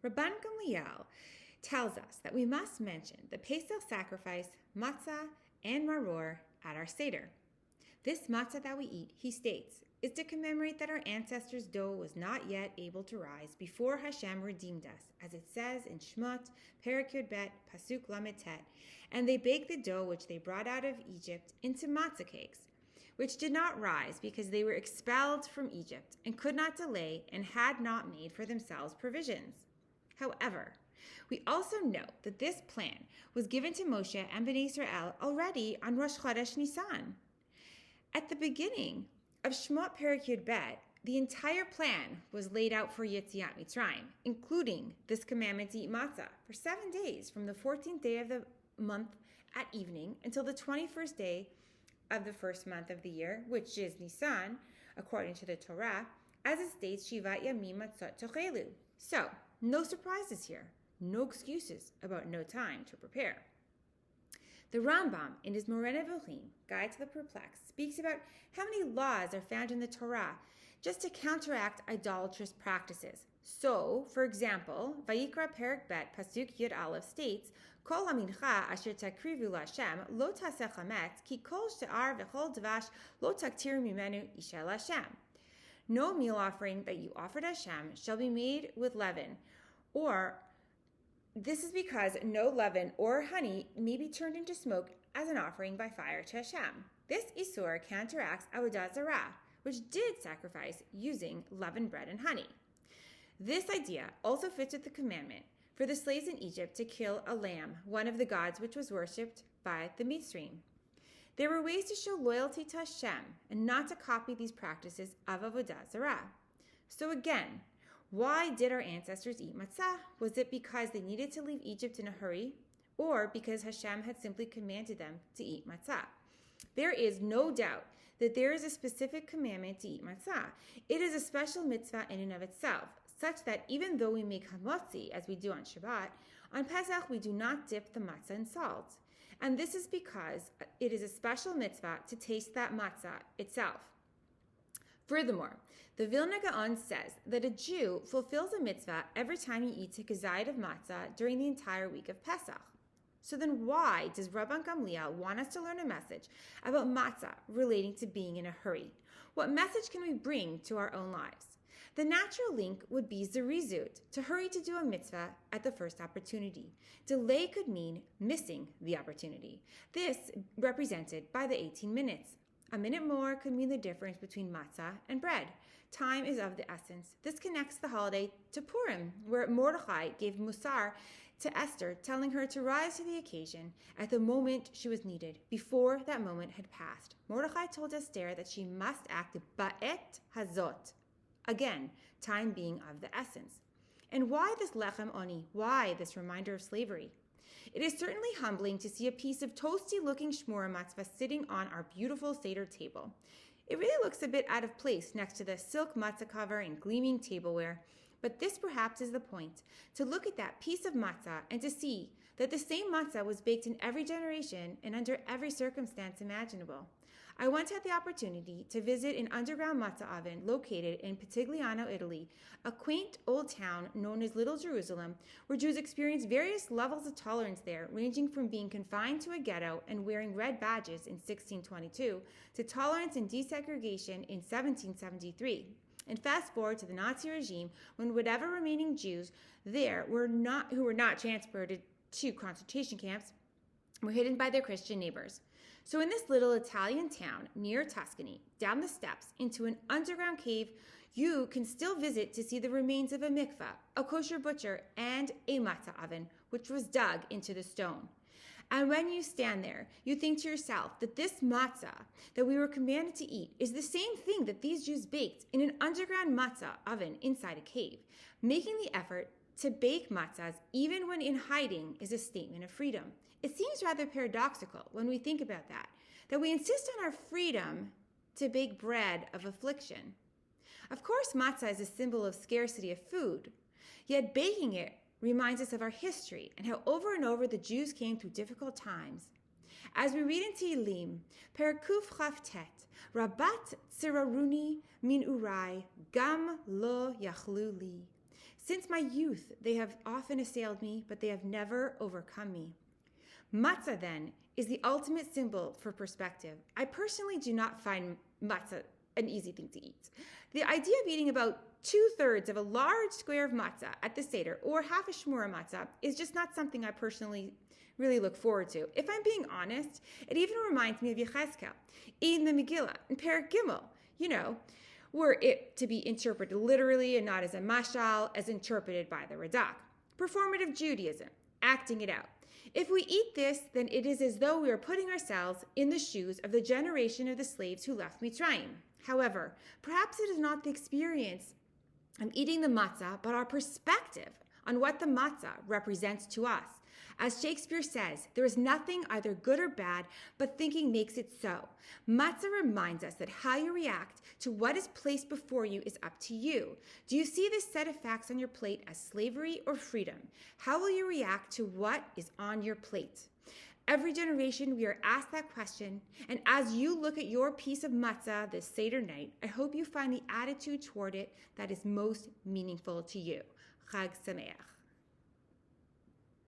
Rabban Gamliel tells us that we must mention the Pesach sacrifice, matzah, and maror at our Seder. This matzah that we eat, he states, is to commemorate that our ancestors' dough was not yet able to rise before Hashem redeemed us, as it says in Shmot, Perek Yud Bet, Pasuk Lamed Tet, and they baked the dough which they brought out of Egypt into matzah cakes, which did not rise because they were expelled from Egypt and could not delay and had not made for themselves provisions. However, we also note that this plan was given to Moshe and Bnei Israel already on Rosh Chodesh Nisan. At the beginning of Shmot Perek Yud Bet, the entire plan was laid out for Yetziat Mitzrayim, including this commandment to eat matzah for 7 days from the 14th day of the month at evening until the 21st day of the first month of the year, which is Nisan, according to the Torah, as it states, Shivat Yamim Matzot Tochelu. So, no surprises here, no excuses about no time to prepare. The Rambam, in his Moreh Nevuchim, Guide to the Perplexed, speaks about how many laws are found in the Torah just to counteract idolatrous practices. So, for example, Vayikra Perek Bet Pasuk Yud Aleph states, Kol hamincha asher takrivu l'Hashem lo taseh chametz ki kol she'ar v'chol dvash lo taktir mimenu isha l'Hashem. No meal offering that you offer to Hashem shall be made with leaven, or this is because no leaven or honey may be turned into smoke as an offering by fire to Hashem. This Isur counteracts Avodah Zarah, which did sacrifice using leavened bread and honey. This idea also fits with the commandment for the slaves in Egypt to kill a lamb, one of the gods which was worshipped by the Mitzrim. There were ways to show loyalty to Hashem and not to copy these practices of Avodah Zarah. So again, why did our ancestors eat matzah? Was it because they needed to leave Egypt in a hurry, or because Hashem had simply commanded them to eat matzah? There is no doubt that there is a specific commandment to eat matzah. It is a special mitzvah in and of itself, such that even though we make hamotzi, as we do on Shabbat, on Pesach we do not dip the matzah in salt. And this is because it is a special mitzvah to taste that matzah itself. Furthermore, the Vilna Gaon says that a Jew fulfills a mitzvah every time he eats a kazayit of matzah during the entire week of Pesach. So then why does Rabban Gamliel want us to learn a message about matzah relating to being in a hurry? What message can we bring to our own lives? The natural link would be zerizut, to hurry to do a mitzvah at the first opportunity. Delay could mean missing the opportunity. This represented by the 18 minutes. A minute more could mean the difference between matzah and bread. Time is of the essence. This connects the holiday to Purim, where Mordechai gave Musar to Esther, telling her to rise to the occasion at the moment she was needed, before that moment had passed. Mordechai told Esther that she must act ba'et hazot. Again, time being of the essence. And why this lechem oni? Why this reminder of slavery? It is certainly humbling to see a piece of toasty-looking shmura matzvah sitting on our beautiful Seder table. It really looks a bit out of place next to the silk matzah cover and gleaming tableware, but this perhaps is the point, to look at that piece of matzah and to see that the same matzah was baked in every generation and under every circumstance imaginable. I once had the opportunity to visit an underground matzah oven located in Pitigliano, Italy, a quaint old town known as Little Jerusalem, where Jews experienced various levels of tolerance there, ranging from being confined to a ghetto and wearing red badges in 1622 to tolerance and desegregation in 1773. And fast forward to the Nazi regime, when whatever remaining Jews there who were not transported to concentration camps were hidden by their Christian neighbors. So in this little Italian town near Tuscany, down the steps into an underground cave, you can still visit to see the remains of a mikveh, a kosher butcher, and a matzah oven, which was dug into the stone. And when you stand there, you think to yourself that this matzah that we were commanded to eat is the same thing that these Jews baked in an underground matzah oven inside a cave. Making the effort to bake matzahs even when in hiding is a statement of freedom. It seems rather paradoxical when we think about that we insist on our freedom to bake bread of affliction. Of course, matzah is a symbol of scarcity of food, yet baking it reminds us of our history and how over and over the Jews came through difficult times. As we read in Tehillim, Perkuf Chavtet, Rabat Tsiraruni min Urai, Gam lo yachlu li. Since my youth, they have often assailed me, but they have never overcome me. Matzah, then, is the ultimate symbol for perspective. I personally do not find matzah an easy thing to eat. The idea of eating about 2/3 of a large square of matzah at the Seder or half a shmura matzah is just not something I personally really look forward to. If I'm being honest, it even reminds me of Yechezkel in the Megillah, in Perek Gimel, were it to be interpreted literally and not as a mashal, as interpreted by the Radak. Performative Judaism, acting it out. If we eat this, then it is as though we are putting ourselves in the shoes of the generation of the slaves who left Mitzrayim. However, perhaps it is not the experience of eating the matzah, but our perspective on what the matzah represents to us. As Shakespeare says, there is nothing either good or bad, but thinking makes it so. Matzah reminds us that how you react to what is placed before you is up to you. Do you see this set of facts on your plate as slavery or freedom? How will you react to what is on your plate? Every generation we are asked that question, and as you look at your piece of matzah this Seder night, I hope you find the attitude toward it that is most meaningful to you. Chag Sameach.